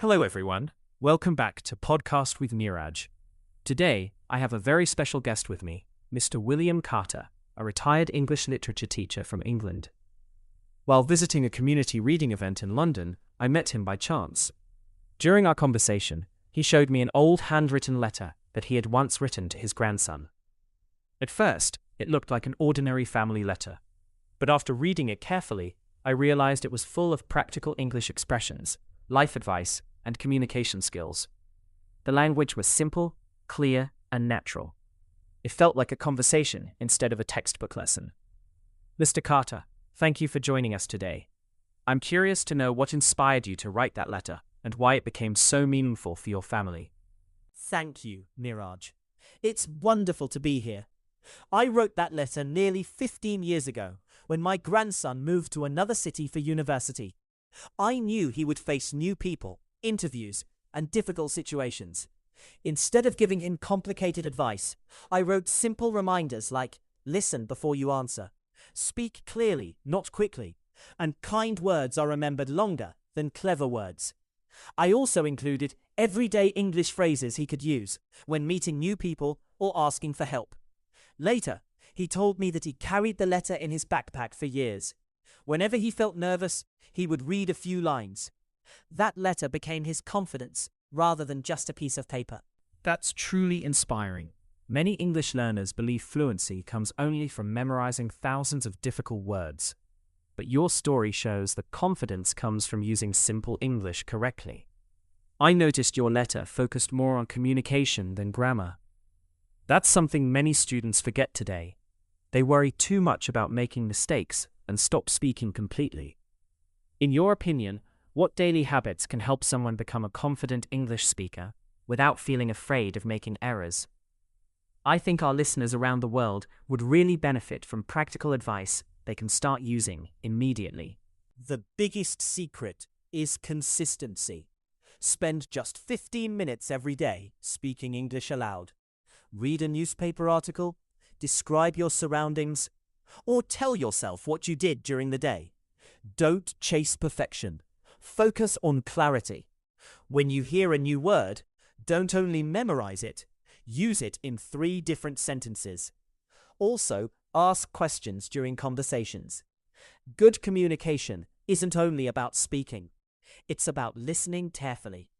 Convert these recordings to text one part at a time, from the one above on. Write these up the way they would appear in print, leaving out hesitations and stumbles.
Hello everyone, welcome back to Podcast with Neeraj. Today, I have a very special guest with me, Mr. William Carter, a retired English literature teacher from England. While visiting a community reading event in London, I met him by chance. During our conversation, he showed me an old handwritten letter that he had once written to his grandson. At first, it looked like an ordinary family letter, but after reading it carefully, I realized it was full of practical English expressions, life advice, and communication skills. The language was simple, clear, and natural. It felt like a conversation instead of a textbook lesson. Mr. Carter, thank you for joining us today. I'm curious to know what inspired you to write that letter and why it became so meaningful for your family. Thank you, Neeraj. It's wonderful to be here. I wrote that letter nearly 15 years ago when my grandson moved to another city for university. I knew he would face new people, interviews, and difficult situations. Instead of giving him complicated advice, I wrote simple reminders like, listen before you answer, speak clearly, not quickly, and kind words are remembered longer than clever words. I also included everyday English phrases he could use when meeting new people or asking for help. Later, he told me that he carried the letter in his backpack for years. Whenever he felt nervous, he would read a few lines. That letter became his confidence rather than just a piece of paper. That's truly inspiring. Many English learners believe fluency comes only from memorizing thousands of difficult words. But your story shows that confidence comes from using simple English correctly. I noticed your letter focused more on communication than grammar. That's something many students forget today. They worry too much about making mistakes and stop speaking completely. In your opinion, what daily habits can help someone become a confident English speaker without feeling afraid of making errors? I think our listeners around the world would really benefit from practical advice they can start using immediately. The biggest secret is consistency. Spend just 15 minutes every day speaking English aloud. Read a newspaper article, describe your surroundings, or tell yourself what you did during the day. Don't chase perfection. Focus on clarity. When you hear a new word, don't only memorize it, use it in 3 different sentences. Also, ask questions during conversations. Good communication isn't only about speaking. It's about listening carefully.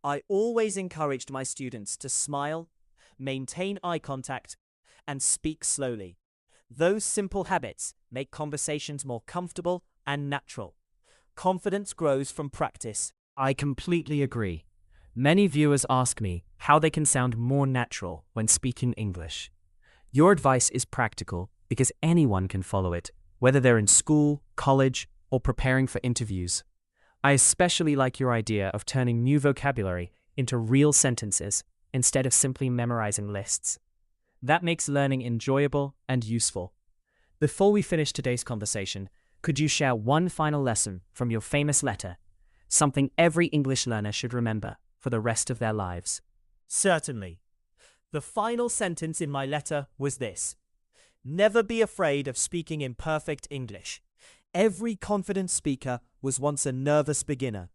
I always encouraged my students to smile, maintain eye contact, and speak slowly. Those simple habits make conversations more comfortable and natural. Confidence grows from practice. I completely agree. Many viewers ask me how they can sound more natural when speaking English. Your advice is practical because anyone can follow it, whether they're in school, college, or preparing for interviews. I especially like your idea of turning new vocabulary into real sentences instead of simply memorizing lists. That makes learning enjoyable and useful. Before we finish today's conversation, could you share one final lesson from your famous letter, something every English learner should remember for the rest of their lives? Certainly. The final sentence in my letter was this: never be afraid of speaking in perfect English. Every confident speaker was once a nervous beginner.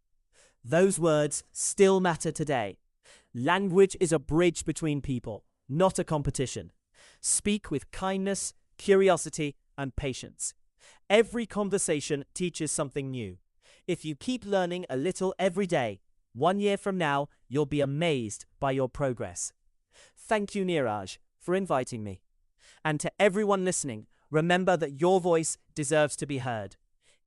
Those words still matter today. Language is a bridge between people, not a competition. Speak with kindness, curiosity, and patience. Every conversation teaches something new. If you keep learning a little every day, 1 year from now, you'll be amazed by your progress. Thank you, Neeraj, for inviting me. And to everyone listening, remember that your voice deserves to be heard.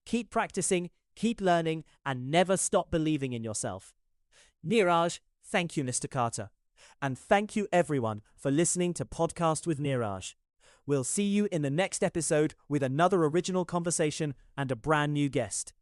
Keep practicing, keep learning, and never stop believing in yourself. Neeraj, thank you, Mr. Carter. And thank you, everyone, for listening to Podcast with Neeraj. We'll see you in the next episode with another original conversation and a brand new guest.